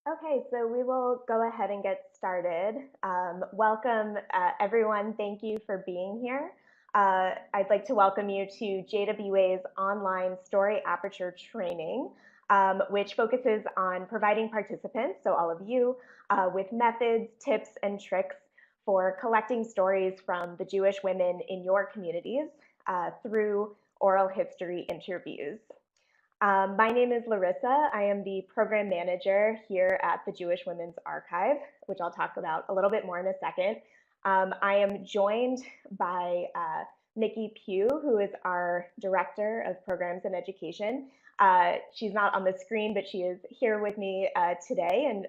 Okay, so we will go ahead and get started. Welcome, everyone. Thank you for being here. I'd like to welcome you to JWA's online Story Aperture training, which focuses on providing participants, so all of you, with methods, tips, and tricks for collecting stories from the Jewish women in your communities through oral history interviews. My name is Larissa. I am the program manager here at the Jewish Women's Archive, which I'll talk about a little bit more in a second. I am joined by Nikki Pugh, who is our Director of Programs and Education. She's not on the screen, but she is here with me today, and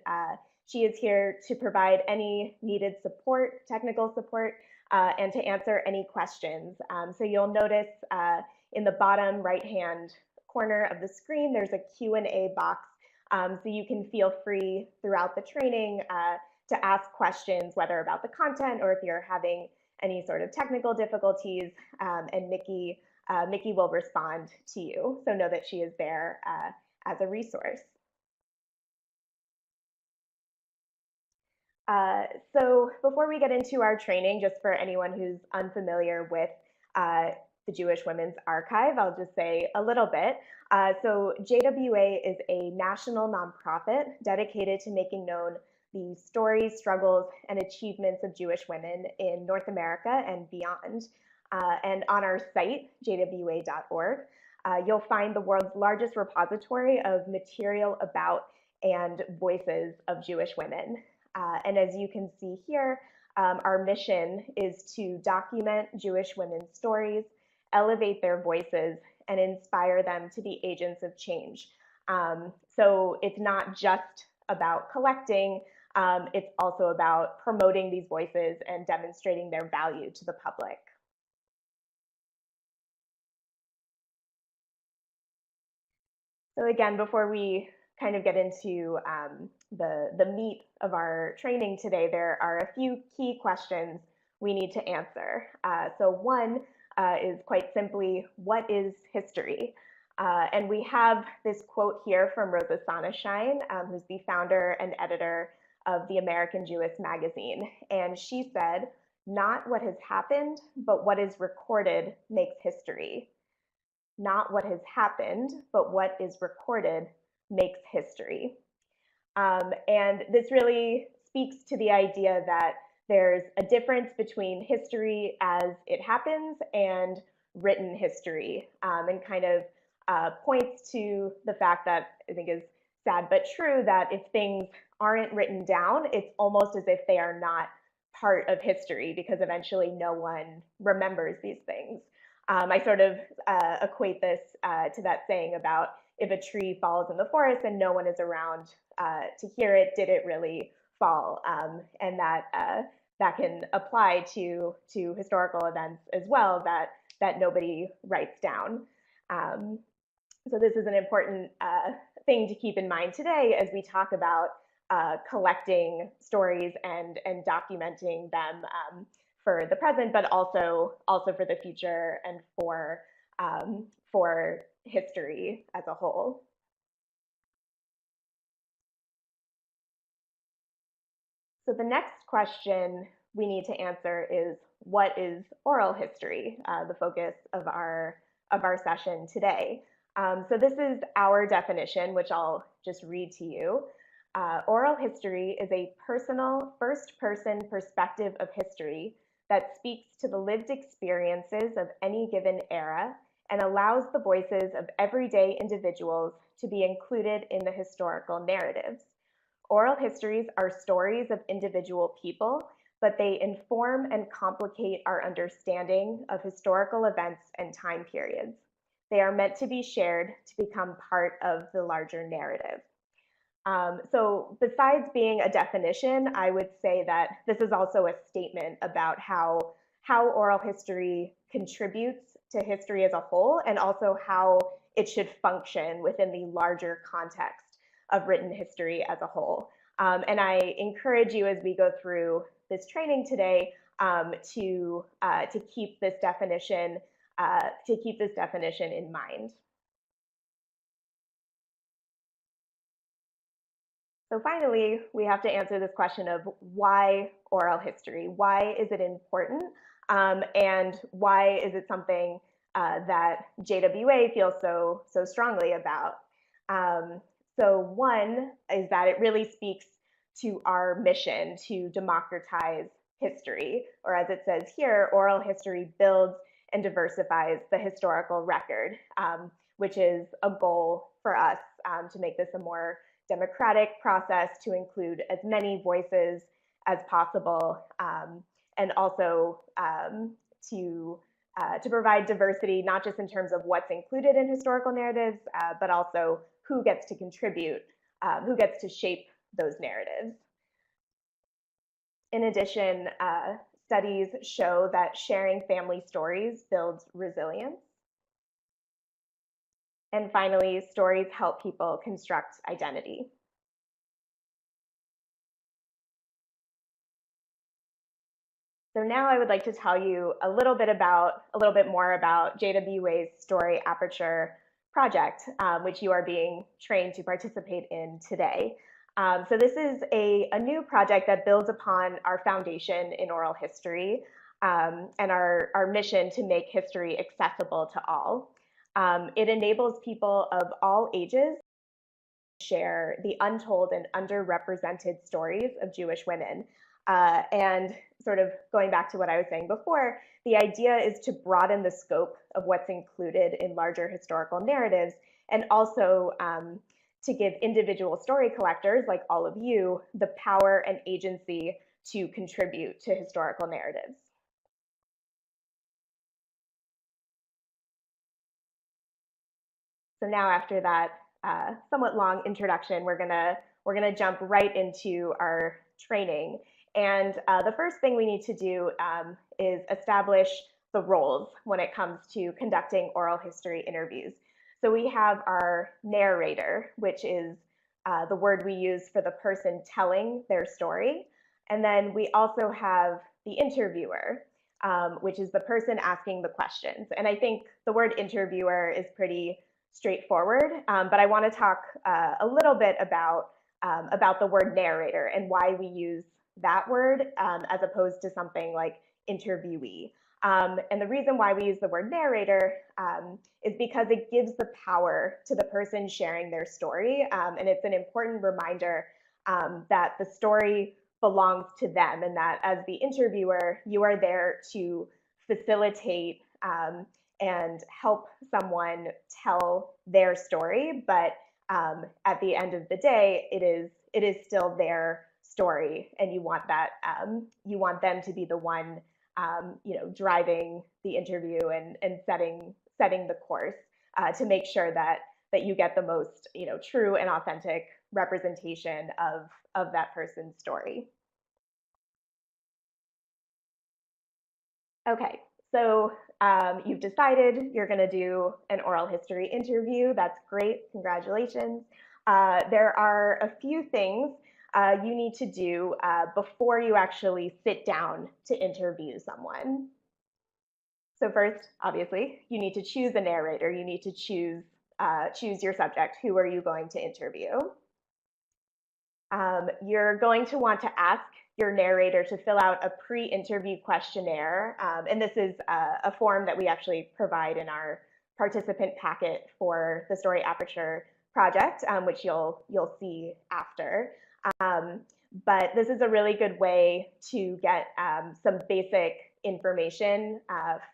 she is here to provide any needed support, technical support, and to answer any questions. So you'll notice in the bottom right-hand corner of the screen, there's a Q&A box. So you can feel free throughout the training to ask questions, whether about the content or if you're having any sort of technical difficulties, and Nikki will respond to you. So know that she is there as a resource. So before we get into our training, just for anyone who's unfamiliar with the Jewish Women's Archive, I'll just say a little bit. So JWA is a national nonprofit dedicated to making known the stories, struggles, and achievements of Jewish women in North America and beyond. And on our site, jwa.org, you'll find the world's largest repository of material about and voices of Jewish women. And as you can see here, our mission is to document Jewish women's stories, elevate their voices, and inspire them to be agents of change. So it's not just about collecting, it's also about promoting these voices and demonstrating their value to the public. So again, before we kind of get into the meat of our training today, there are a few key questions we need to answer. So one is quite simply, what is history? And we have this quote here from Rosa Sonnenschein, who's the founder and editor of the American Jewess magazine. And she said, not what has happened, but what is recorded makes history. Not what has happened, but what is recorded makes history. And this really speaks to the idea that there's a difference between history as it happens and written history, and kind of points to the fact that I think is sad but true, that if things aren't written down, it's almost as if they are not part of history, because eventually no one remembers these things. I sort of equate this to that saying about if a tree falls in the forest and no one is around to hear it, did it really fall? And that can apply to historical events as well, that nobody writes down. So this is an important thing to keep in mind today as we talk about collecting stories and documenting them for the present, but also for the future and for history as a whole. So the next question we need to answer is, what is oral history? The focus of our session today. So this is our definition, which I'll just read to you. Oral history is a personal, first-person perspective of history that speaks to the lived experiences of any given era and allows the voices of everyday individuals to be included in the historical narratives. Oral histories are stories of individual people, but they inform and complicate our understanding of historical events and time periods. They are meant to be shared to become part of the larger narrative. So besides being a definition, I would say that this is also a statement about how oral history contributes to history as a whole, and also how it should function within the larger context of written history as a whole. And I encourage you, as we go through this training today, to keep this definition in mind. So finally, we have to answer this question of why oral history? Why is it important? And why is it something that JWA feels so strongly about? So one is that it really speaks to our mission to democratize history, or as it says here, oral history builds and diversifies the historical record, which is a goal for us to make this a more democratic process, to include as many voices as possible, and also to provide diversity, not just in terms of what's included in historical narratives, but also who gets to contribute, who gets to shape those narratives. In addition, studies show that sharing family stories builds resilience. And finally, stories help people construct identity. So now I would like to tell you a little bit more about JWA's Story Aperture project, which you are being trained to participate in today. So this is a new project that builds upon our foundation in oral history, and our mission to make history accessible to all. It enables people of all ages to share the untold and underrepresented stories of Jewish women. And sort of going back to what I was saying before, the idea is to broaden the scope of what's included in larger historical narratives, and also to give individual story collectors, like all of you, the power and agency to contribute to historical narratives. So now, after that somewhat long introduction, we're gonna jump right into our training. And the first thing we need to do is establish the roles when it comes to conducting oral history interviews. So we have our narrator, which is the word we use for the person telling their story. And then we also have the interviewer, which is the person asking the questions. And I think the word interviewer is pretty straightforward, but I want to talk a little bit about the word narrator and why we use that word as opposed to something like interviewee. And the reason why we use the word narrator is because it gives the power to the person sharing their story, and it's an important reminder that the story belongs to them, and that as the interviewer, you are there to facilitate and help someone tell their story, but at the end of the day, it is still their story, and you want that you want them to be the one driving the interview and setting the course to make sure that you get the most true and authentic representation of that person's story. Okay, so you've decided you're going to do an oral history interview. That's great. Congratulations. There are a few things you need to do before you actually sit down to interview someone. So first, obviously, you need to choose a narrator. You need to choose your subject. Who are you going to interview? You're going to want to ask your narrator to fill out a pre-interview questionnaire. And this is a form that we actually provide in our participant packet for the Story Aperture project, which you'll see after. But this is a really good way to get some basic information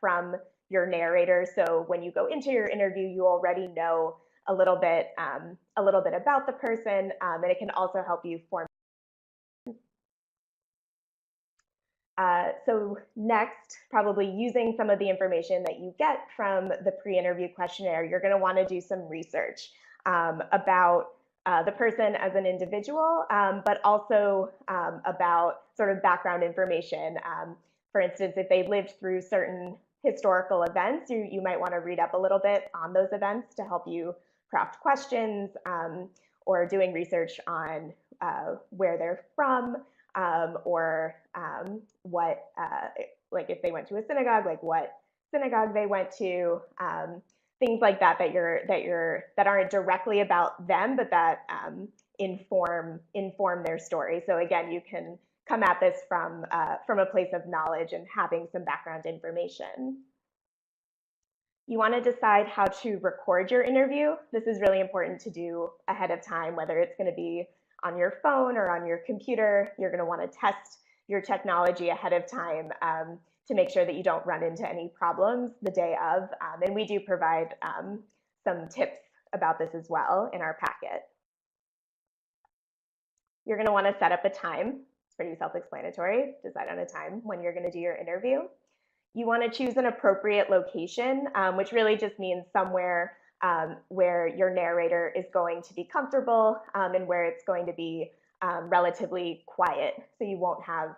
from your narrator. So when you go into your interview, you already know a little bit about the person, and it can also help you form. So next, probably using some of the information that you get from the pre-interview questionnaire, you're going to want to do some research about the person as an individual, but also about sort of background information. For instance, if they lived through certain historical events, you might want to read up a little bit on those events to help you craft questions, or doing research on where they're from, or what, like if they went to a synagogue, like what synagogue they went to, things like that that aren't directly about them, but that inform their story. So again, you can come at this from a place of knowledge and having some background information. You want to decide how to record your interview. This is really important to do ahead of time, whether it's going to be on your phone or on your computer. You're going to want to test your technology ahead of time to make sure that you don't run into any problems the day of. And we do provide some tips about this as well in our packet. You're going to want to set up a time. It's pretty self-explanatory. Decide on a time when you're going to do your interview. You want to choose an appropriate location, which really just means somewhere where your narrator is going to be comfortable and where it's going to be relatively quiet, so you won't have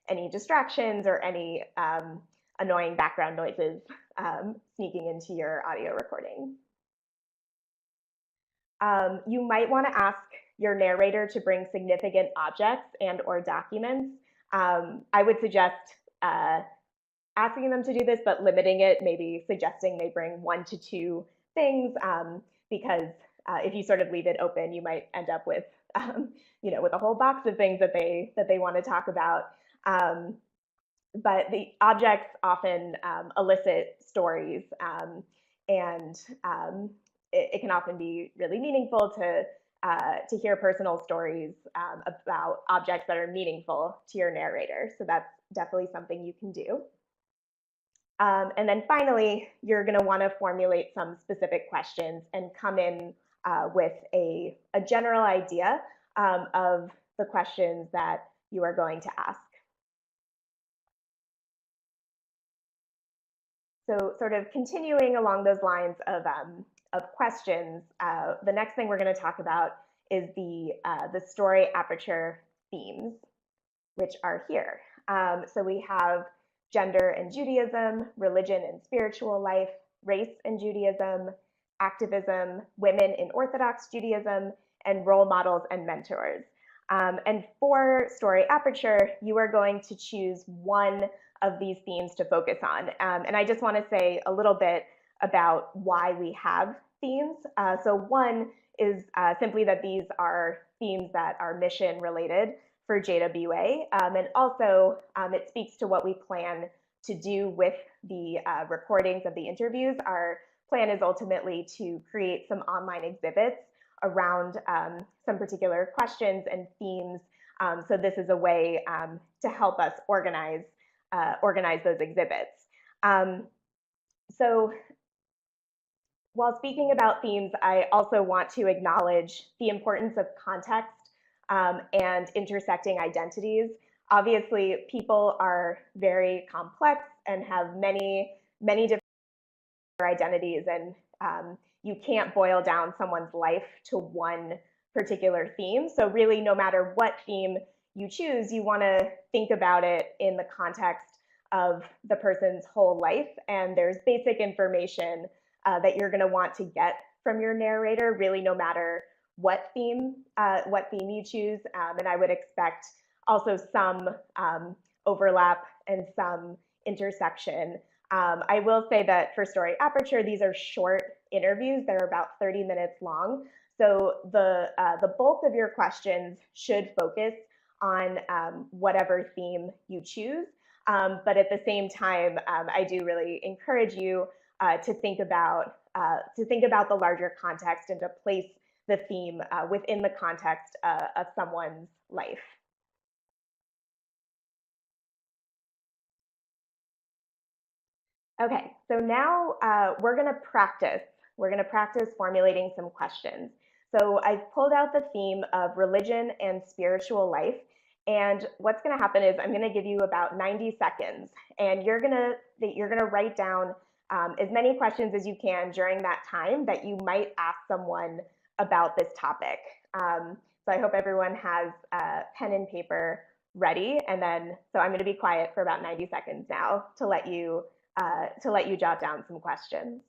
any distractions or any annoying background noises sneaking into your audio recording. You might want to ask your narrator to bring significant objects and or documents. I would suggest asking them to do this, but limiting it, maybe suggesting they bring 1 to 2 things, because if you sort of leave it open, you might end up with, with a whole box of things that they want to talk about. But the objects often elicit stories, and it can often be really meaningful to hear personal stories about objects that are meaningful to your narrator. So that's definitely something you can do. And then finally, you're going to want to formulate some specific questions and come in with a general idea of the questions that you are going to ask. So sort of continuing along those lines of questions, the next thing we're going to talk about is the story aperture themes, which are here. So we have gender and Judaism, religion and spiritual life, race and Judaism, activism, women in Orthodox Judaism, and role models and mentors. And for Story Aperture, you are going to choose one of these themes to focus on. And I just want to say a little bit about why we have themes. So one is simply that these are themes that are mission related for JWA. And also it speaks to what we plan to do with the recordings of the interviews. Our plan is ultimately to create some online exhibits around some particular questions and themes. So this is a way to help us organize those exhibits. So while speaking about themes, I also want to acknowledge the importance of context and intersecting identities. Obviously, people are very complex and have many different identities, and you can't boil down someone's life to one particular theme. So really, no matter what theme you choose, you want to think about it in the context of the person's whole life, and there's basic information that you're going to want to get from your narrator, really no matter what theme you choose. And I would expect also some overlap and some intersection. I will say that for Story Aperture, these are short interviews. They're about 30 minutes long. So the bulk of your questions should focus on whatever theme you choose. But at the same time, I do really encourage you to think about the larger context and to place the theme within the context of someone's life. Okay, so now we're going to practice. We're going to practice formulating some questions. So I've pulled out the theme of religion and spiritual life. And what's going to happen is I'm going to give you about 90 seconds, and you're going to write down as many questions as you can during that time that you might ask someone about this topic. So I hope everyone has pen and paper ready, and then so I'm going to be quiet for about 90 seconds now to let you jot down some questions.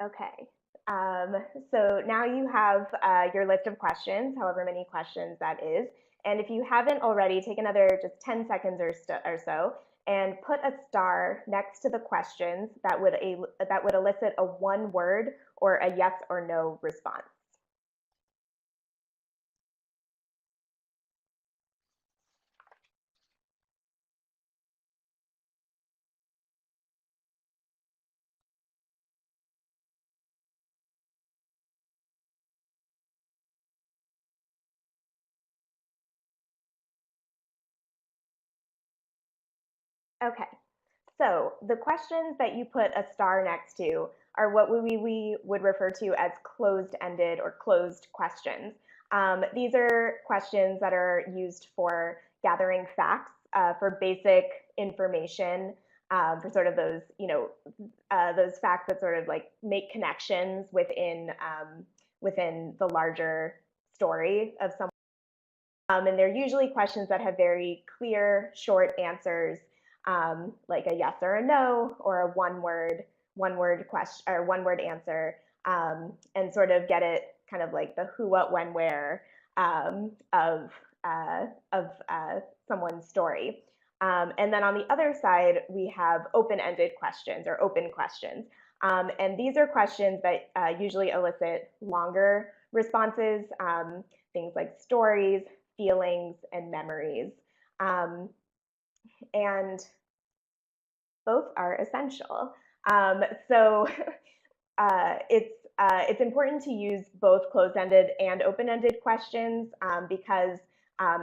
Okay. Um, so now you have your list of questions, however many questions that is. And if you haven't already, take another just 10 seconds or so and put a star next to the questions that would elicit a one word or a yes or no response. Okay. So the questions that you put a star next to are what we would refer to as closed-ended or closed questions. These are questions that are used for gathering facts, for basic information, for sort of those, those facts that sort of like make connections within the larger story of some. And they're usually questions that have very clear, short answers, like a yes or a no, or a one word question or one word answer, and sort of get it kind of like the who, what, when, where of someone's story. And then on the other side, we have open-ended questions or open questions. And these are questions that usually elicit longer responses, things like stories, feelings, and memories. Um, and both are essential. So it's important to use both closed-ended and open-ended questions, because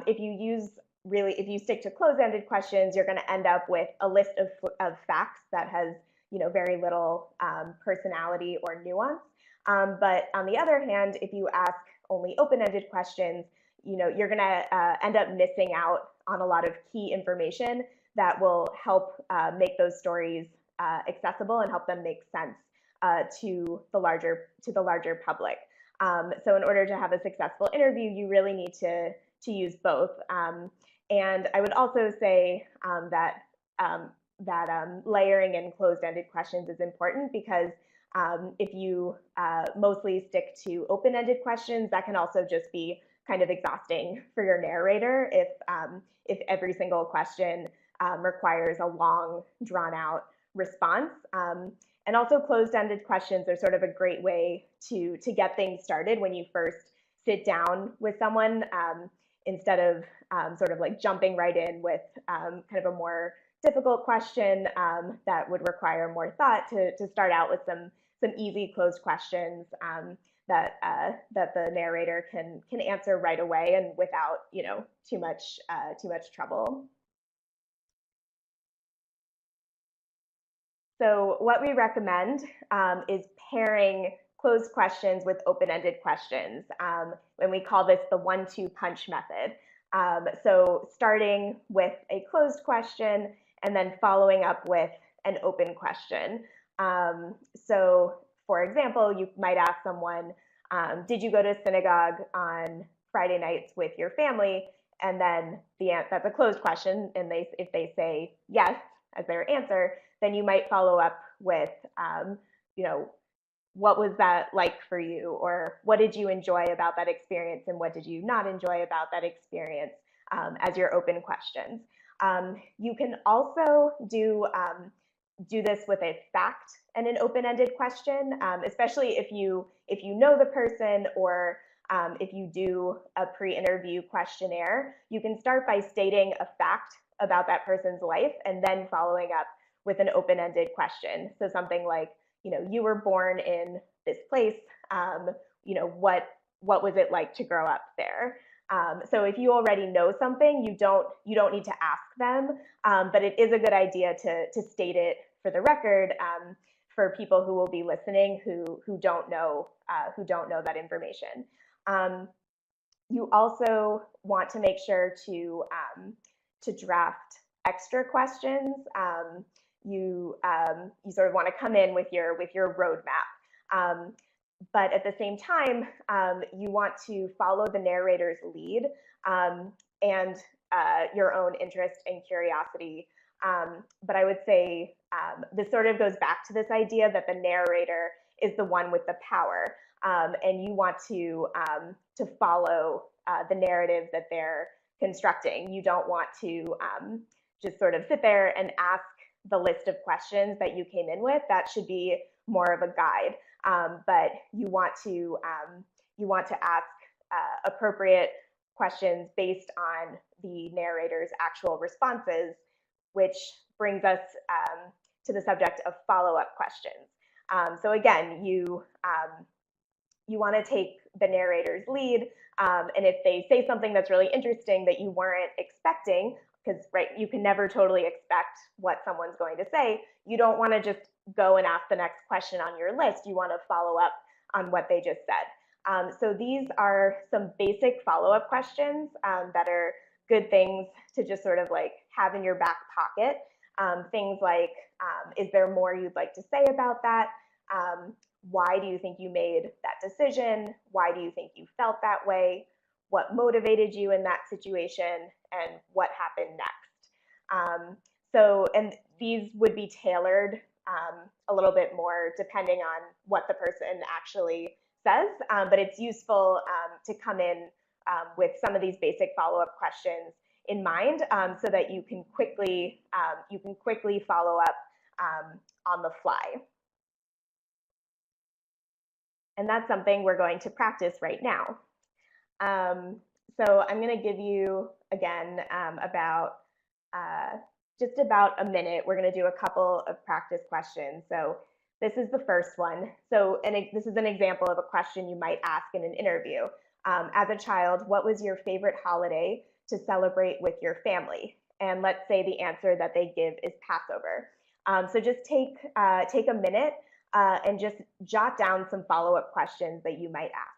if you stick to closed-ended questions, you're going to end up with a list of facts that has very little personality or nuance. But on the other hand, if you ask only open-ended questions, you're going to end up missing out on a lot of key information that will help make those stories accessible and help them make sense to the larger public. So in order to have a successful interview, you really need to use both. And I would also say that layering in closed-ended questions is important, because if you mostly stick to open-ended questions, that can also just be kind of exhausting for your narrator if every single question requires a long, drawn-out response. And also closed-ended questions are sort of a great way to get things started when you first sit down with someone, instead of sort of like jumping right in with kind of a more difficult question that would require more thought. To start out with some easy closed questions that the narrator can answer right away and without too much trouble. So what we recommend is pairing closed questions with open-ended questions. And we call this the 1-2 punch method. So starting with a closed question and then following up with an open question. So for example, you might ask someone, did you go to synagogue on Friday nights with your family? And then that's a closed question. And if they say yes as their answer, then you might follow up with, you know, what was that like for you? Or what did you enjoy about that experience? And what did you not enjoy about that experience, as your open questions? You can also do this with a fact and an open-ended question, especially if you know the person, or if you do a pre-interview questionnaire. You can start by stating a fact about that person's life and then following up with an open-ended question. So something like, you were born in this place. What was it like to grow up there? So if you already know something, you don't need to ask them, but it is a good idea to state it for the record, for people who will be listening who don't know that information. You also want to make sure to draft extra questions. You sort of want to come in with your roadmap. But at the same time, you want to follow the narrator's lead, and your own interest and curiosity. But I would say this sort of goes back to this idea that the narrator is the one with the power, and you want to follow the narrative that they're constructing. You don't want to just sort of sit there and ask the list of questions that you came in with. That should be more of a guide, but you want to ask appropriate questions based on the narrator's actual responses, which brings us to the subject of follow-up questions. So again, you want to take the narrator's lead, and if they say something that's really interesting that you weren't expecting, because right, you can never totally expect what someone's going to say, you don't want to just go and ask the next question on your list. You want to follow up on what they just said. So these are some basic follow-up questions that are good things to just sort of like have in your back pocket. Things like, is there more you'd like to say about that? Why do you think you made that decision? Why do you think you felt that way? What motivated you in that situation? And what happened next? And these would be tailored a little bit more depending on what the person actually says, but it's useful to come in with some of these basic follow-up questions in mind, so that you can quickly follow up on the fly. And that's something we're going to practice right now. So I'm going to give you, again, just about a minute. We're going to do a couple of practice questions. So this is the first one. So this is an example of a question you might ask in an interview. As a child, what was your favorite holiday to celebrate with your family? And let's say the answer that they give is Passover. So just take a minute and just jot down some follow-up questions that you might ask.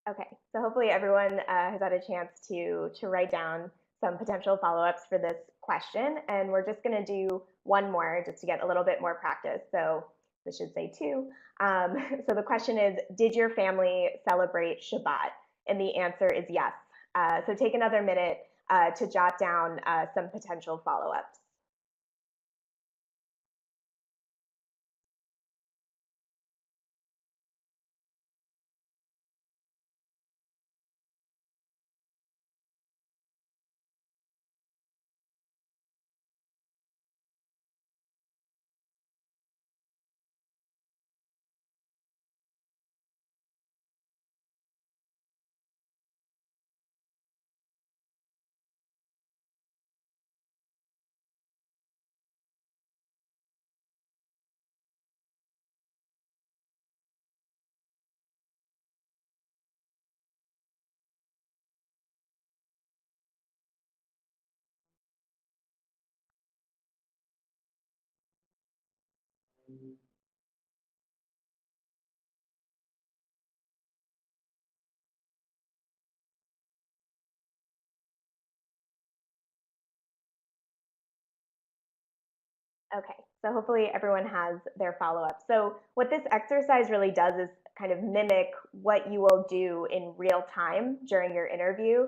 Okay, so hopefully everyone has had a chance to write down some potential follow-ups for this question, and we're just going to do one more just to get a little bit more practice. So this should say two. So the question is, did your family celebrate Shabbat? And the answer is yes. So take another minute to jot down some potential follow-ups. Okay, so hopefully everyone has their follow-up. So what this exercise really does is kind of mimic what you will do in real time during your interview.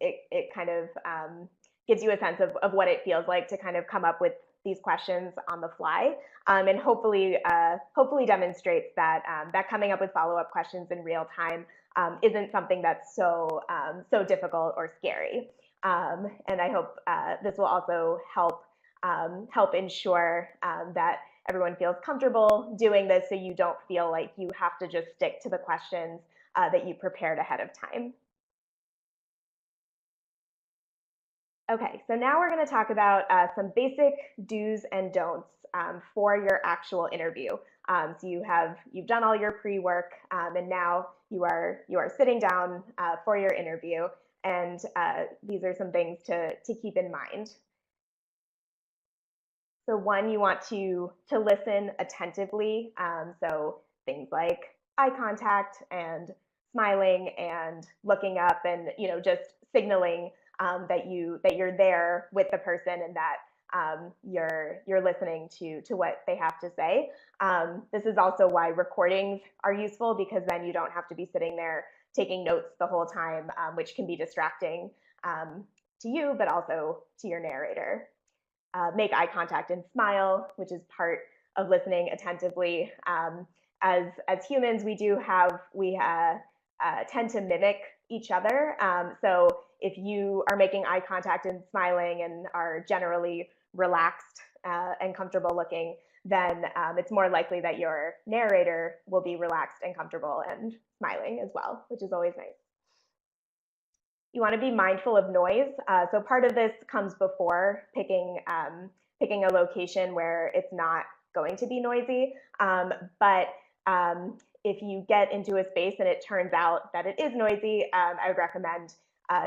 It kind of gives you a sense of what it feels like to kind of come up with these questions on the fly, and hopefully demonstrates that that coming up with follow-up questions in real time isn't something that's so difficult or scary. And I hope this will also help ensure that everyone feels comfortable doing this so you don't feel like you have to just stick to the questions that you prepared ahead of time. Okay, so now we're going to talk about some basic do's and don'ts for your actual interview. So you've done all your pre-work, and now you are sitting down for your interview, and these are some things to keep in mind. So one, you want to listen attentively. So things like eye contact and smiling and looking up, and just signaling that you're there with the person, and that you're listening to what they have to say. This is also why recordings are useful, because then you don't have to be sitting there taking notes the whole time, which can be distracting to you, but also to your narrator. Make eye contact and smile, which is part of listening attentively. As humans, we tend to mimic each other. So if you are making eye contact and smiling and are generally relaxed and comfortable looking, then it's more likely that your narrator will be relaxed and comfortable and smiling as well, which is always nice. You want to be mindful of noise. So part of this comes before picking a location where it's not going to be noisy. But if you get into a space and it turns out that it is noisy, I would recommend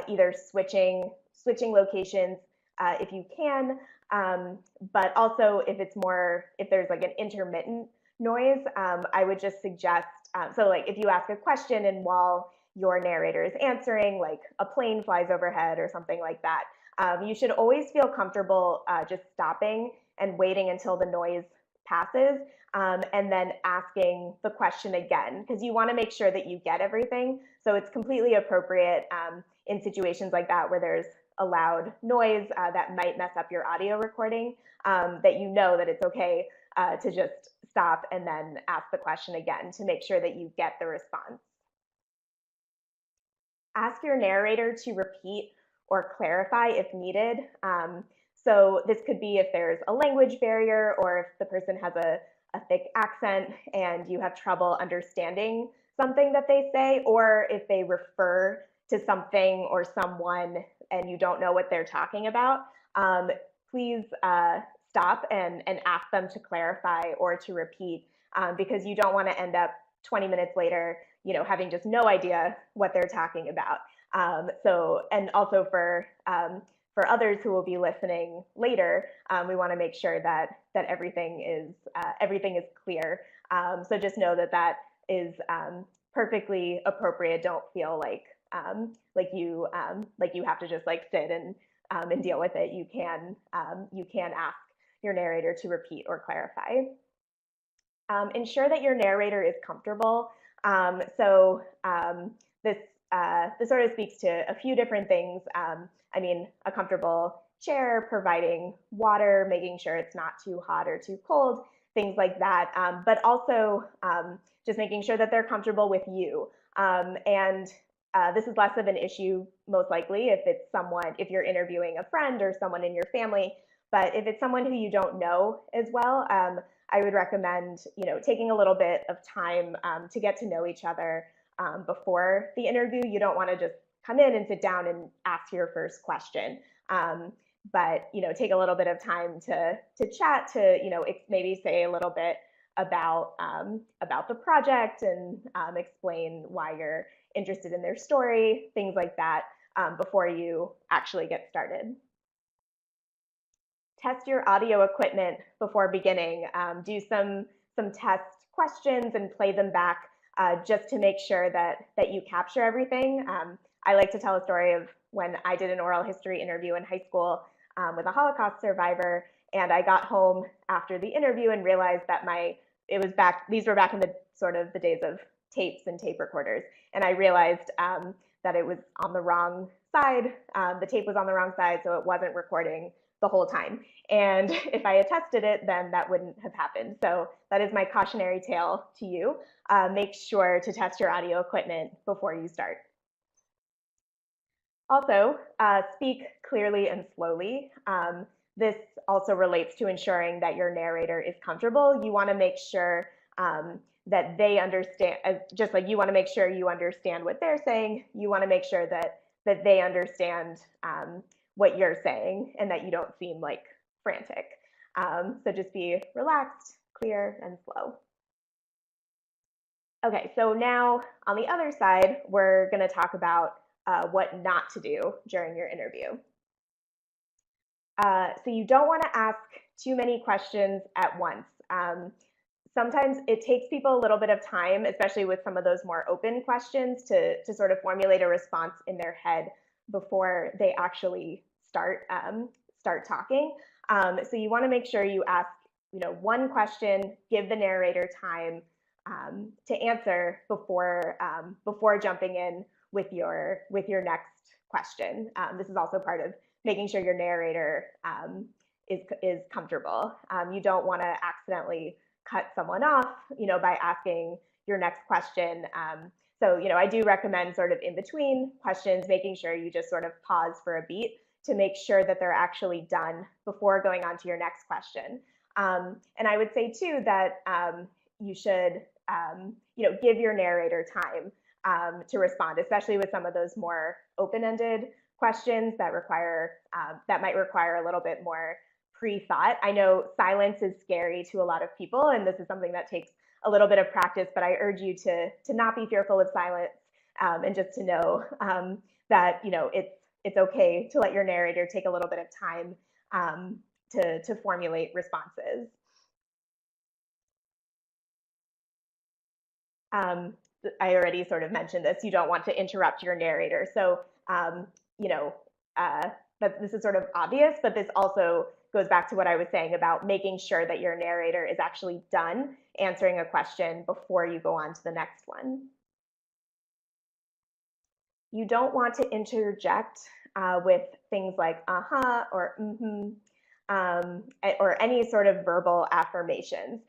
either switching locations if you can, but also if there's like an intermittent noise, I would just suggest, so like if you ask a question and while your narrator is answering, like a plane flies overhead or something like that, you should always feel comfortable just stopping and waiting until the noise passes, and then asking the question again, because you want to make sure that you get everything. So it's completely appropriate in situations like that where there's a loud noise that might mess up your audio recording, that you know that it's okay to just stop and then ask the question again to make sure that you get the response. Ask your narrator to repeat or clarify if needed. So this could be if there's a language barrier, or if the person has a thick accent and you have trouble understanding something that they say, or if they refer to something or someone and you don't know what they're talking about. Please stop and ask them to clarify or to repeat, because you don't want to end up 20 minutes later having just no idea what they're talking about. And also for others who will be listening later, we want to make sure that everything is clear. So just know that is perfectly appropriate. Don't feel like you have to just like sit and deal with it. You can ask your narrator to repeat or clarify. Ensure that your narrator is comfortable. This sort of speaks to a few different things. A comfortable chair, providing water, making sure it's not too hot or too cold, things like that. But also just making sure that they're comfortable with you. This is less of an issue, most likely, if you're interviewing a friend or someone in your family. But if it's someone who you don't know as well, I would recommend, taking a little bit of time to get to know each other before the interview. You don't want to just come in and sit down and ask your first question. But take a little bit of time to chat, to maybe say a little bit about the project, and explain why you're interested in their story, things like that, before you actually get started. Test your audio equipment before beginning. Do some test questions and play them back just to make sure that you capture everything. I like to tell a story of when I did an oral history interview in high school with a Holocaust survivor, and I got home after the interview and realized that these were back in the sort of the days of tapes and tape recorders, and I realized that it was on the wrong side. The tape was on the wrong side, so it wasn't recording the whole time. And if I had tested it, then that wouldn't have happened. So that is my cautionary tale to you. Make sure to test your audio equipment before you start. Also, speak clearly and slowly. this also relates to ensuring that your narrator is comfortable. You want to make sure that they understand, just like you want to make sure you understand what they're saying, you want to make sure that they understand what you're saying and that you don't seem like frantic. So just be relaxed, clear, and slow. Okay, so now on the other side, we're going to talk about what not to do during your interview. So you don't want to ask too many questions at once. Sometimes it takes people a little bit of time, especially with some of those more open questions, to sort of formulate a response in their head before they actually start talking. So you want to make sure you ask, one question, give the narrator time to answer before jumping in with your next question. This is also part of making sure your narrator is comfortable. You don't want to accidentally cut someone off, by asking your next question. So, I do recommend sort of in between questions, making sure you just sort of pause for a beat to make sure that they're actually done before going on to your next question. And I would say too that you should, give your narrator time to respond, especially with some of those more open-ended questions that might require a little bit more pre-thought. I know silence is scary to a lot of people, and this is something that takes a little bit of practice, but I urge you to not be fearful of silence, and just to know that it's okay to let your narrator take a little bit of time to formulate responses. I already sort of mentioned this. You don't want to interrupt your narrator. So, this is sort of obvious, but this also goes back to what I was saying about making sure that your narrator is actually done answering a question before you go on to the next one. You don't want to interject with things like uh-huh or mm-hmm, or any sort of verbal affirmations.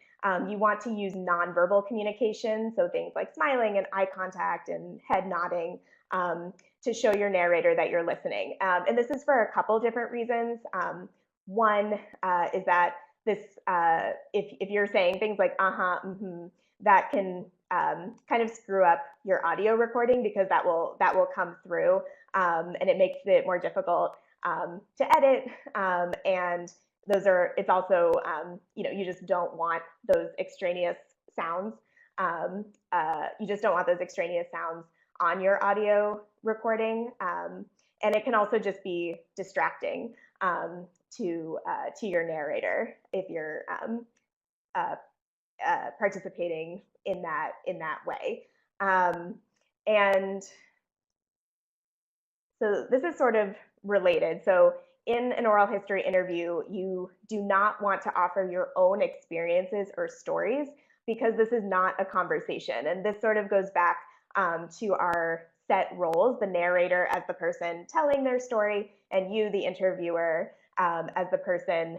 You want to use nonverbal communication, so things like smiling and eye contact and head nodding, to show your narrator that you're listening. And this is for a couple different reasons. One is that this, if you're saying things like uh-huh, mm-hmm, that can kind of screw up your audio recording, because that will come through, and it makes it more difficult to edit, and it's also, you just don't want those extraneous sounds. You just don't want those extraneous sounds on your audio recording, and it can also just be distracting to your narrator if you're participating in that way. And so this is sort of related. So in an oral history interview, you do not want to offer your own experiences or stories, because this is not a conversation. And this sort of goes back to our set roles, the narrator as the person telling their story, and you, the interviewer, as the person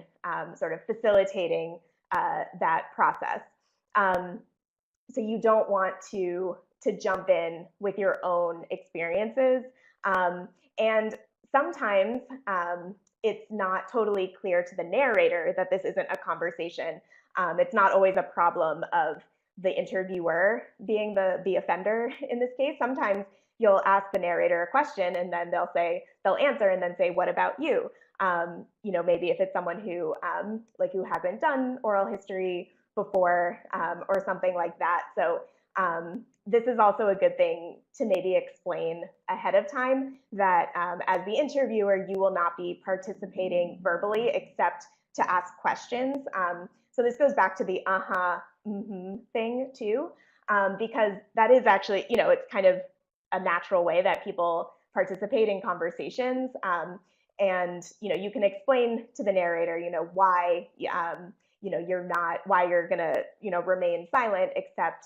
sort of facilitating that process. So you don't want to jump in with your own experiences. And sometimes it's not totally clear to the narrator that this isn't a conversation. It's not always a problem of the interviewer being the offender in this case. Sometimes you'll ask the narrator a question and then they'll answer and then say, what about you? Maybe if it's someone who hasn't done oral history before, or something like that. So this is also a good thing to maybe explain ahead of time, that as the interviewer, you will not be participating verbally except to ask questions. So this goes back to the uh-huh, mm-hmm thing too, because that is actually, it's kind of a natural way that people participate in conversations. And you can explain to the narrator, why why you're gonna remain silent except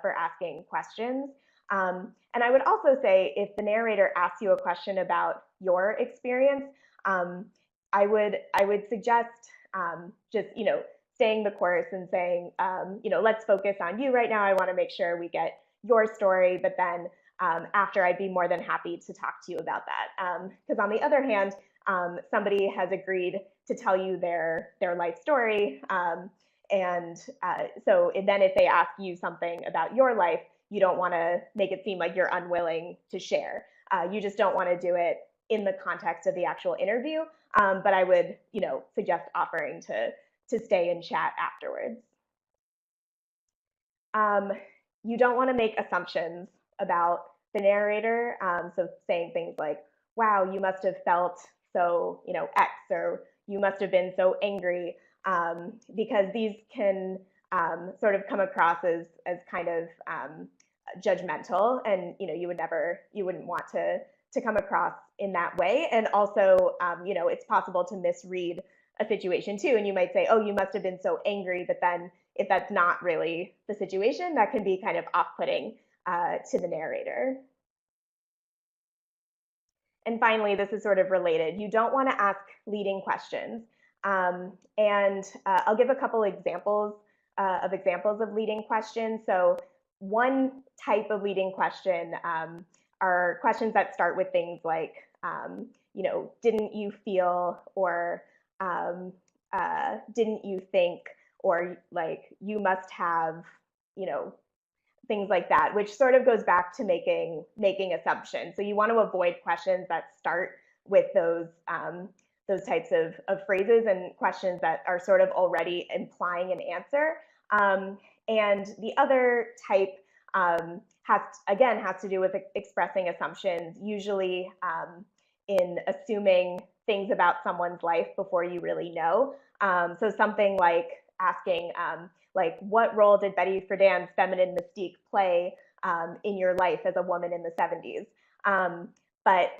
for asking questions. And I would also say, if the narrator asks you a question about your experience, I would suggest just staying the course and saying, let's focus on you right now. I want to make sure we get your story, but then after, I'd be more than happy to talk to you about that. Because on the other hand, somebody has agreed to tell you their life story. So then if they ask you something about your life, you don't want to make it seem like you're unwilling to share. You just don't want to do it in the context of the actual interview. But I would, suggest offering to stay and chat afterwards. You don't want to make assumptions about the narrator. So saying things like, wow, you must have felt so, X, or you must have been so angry, because these can sort of come across as kind of judgmental, and you wouldn't want to come across in that way. And also, it's possible to misread a situation too, and you might say, oh, you must have been so angry, but then if that's not really the situation, that can be kind of off-putting to the narrator. And finally, this is sort of related. You don't want to ask leading questions. And I'll give a couple examples of leading questions. So one type of leading question are questions that start with things like, didn't you feel, or didn't you think, or like, you must have, things like that, which sort of goes back to making assumptions. So you want to avoid questions that start with those types of phrases and questions that are sort of already implying an answer. And the other type has to do with expressing assumptions, usually in assuming things about someone's life before you really know. So something like asking, like, what role did Betty Friedan's feminine mystique play in your life as a woman in the 70s? But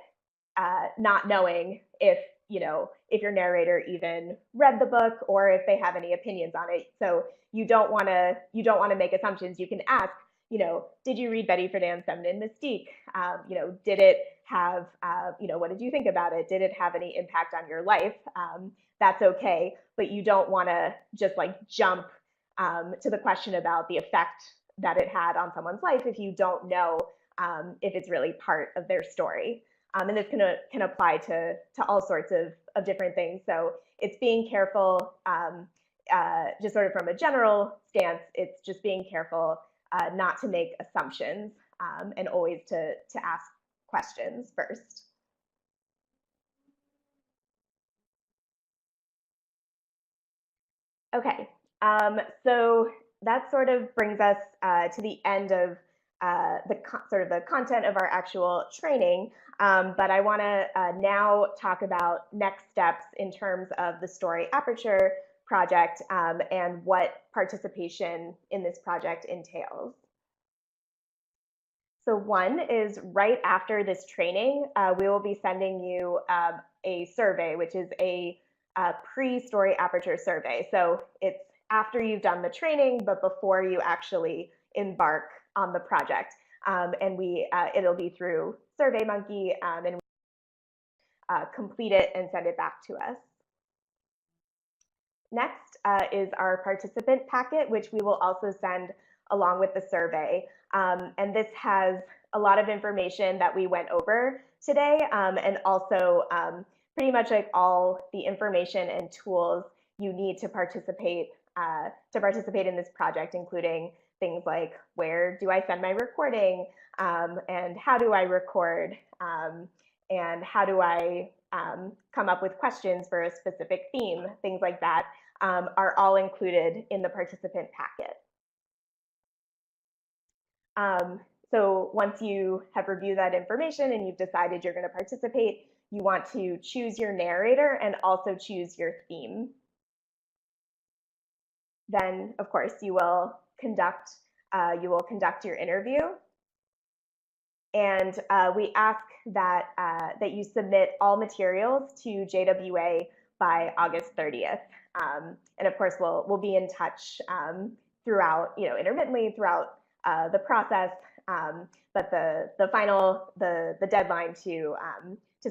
not knowing if your narrator even read the book or if they have any opinions on it. So you don't want to make assumptions. You can ask, did you read Betty Friedan's Feminine Mystique? Did it have, what did you think about it? Did it have any impact on your life? That's okay, but you don't want to just like jump to the question about the effect that it had on someone's life if you don't know if it's really part of their story. And this can apply to all sorts of different things. So it's being careful, just sort of from a general stance, it's just being careful not to make assumptions, and always to ask questions first. Okay, so that sort of brings us to the end of the content of our actual training. But I want to now talk about next steps in terms of the Story Aperture project and what participation in this project entails. So one is right after this training, we will be sending you a survey, which is a pre-Story Aperture survey. So it's after you've done the training, but before you actually embark on the project. And it'll be through SurveyMonkey, and complete it and send it back to us. Next is our participant packet, which we will also send along with the survey. And this has a lot of information that we went over today, and also pretty much like all the information and tools you need to participate in this project, including things like, where do I send my recording, and how do I record, and how do I come up with questions for a specific theme, things like that, are all included in the participant packet. So once you have reviewed that information and you've decided you're going to participate, you want to choose your narrator and also choose your theme. Then, of course, you will conduct your interview. And we ask that you submit all materials to JWA by August 30th. And of course, we'll be in touch throughout, intermittently throughout the process. But the deadline to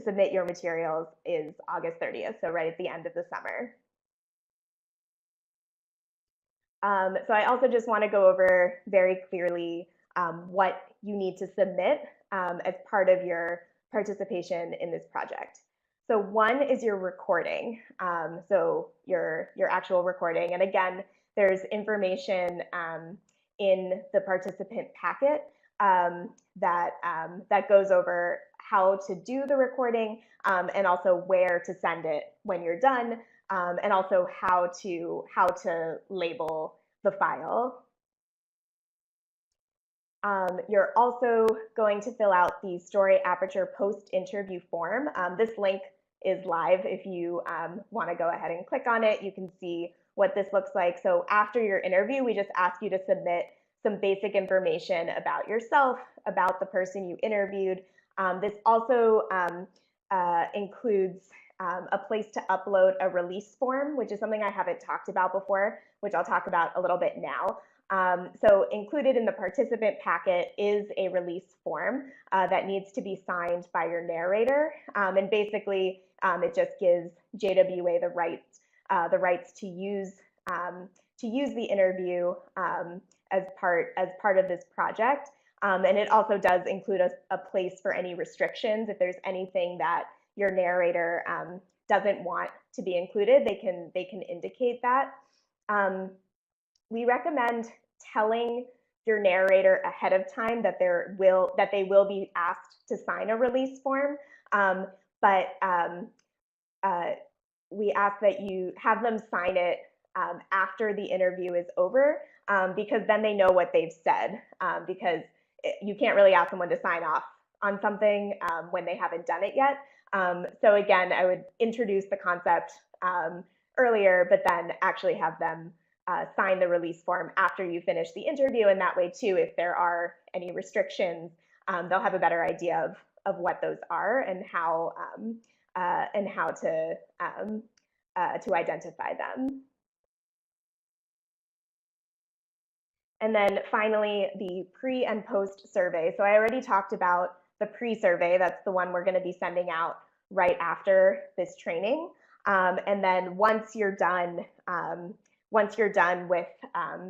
submit your materials is August 30th, so right at the end of the summer. So I also just want to go over very clearly what you need to submit as part of your participation in this project. So one is your recording, so your actual recording. And again, there's information in the participant packet that goes over how to do the recording and also where to send it when you're done, and also how to label the file. You're also going to fill out the Story Aperture post-interview form. This link is live. If you want to go ahead and click on it, you can see what this looks like. So after your interview, we just ask you to submit some basic information about yourself, about the person you interviewed. This also includes a place to upload a release form, which is something I haven't talked about before, which I'll talk about a little bit now. So included in the participant packet is a release form that needs to be signed by your narrator. And basically, it just gives JWA the rights to use the interview as part of this project. And it also does include a place for any restrictions. If there's anything that your narrator doesn't want to be included, they can indicate that. We recommend telling your narrator ahead of time that they will be asked to sign a release form, but we ask that you have them sign it after the interview is over, because then they know what they've said, because you can't really ask someone to sign off on something when they haven't done it yet. So again, I would introduce the concept earlier, but then actually have them sign the release form after you finish the interview, and that way too, if there are any restrictions, they'll have a better idea of what those are and how to identify them. And then finally, the pre and post survey. So I already talked about the pre-survey. That's the one we're going to be sending out right after this training. And then once you're done with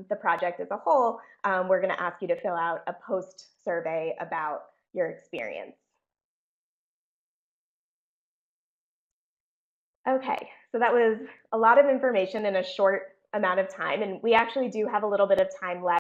the project as a whole, we're going to ask you to fill out a post survey about your experience. Okay, so that was a lot of information in a short amount of time, and we actually do have a little bit of time left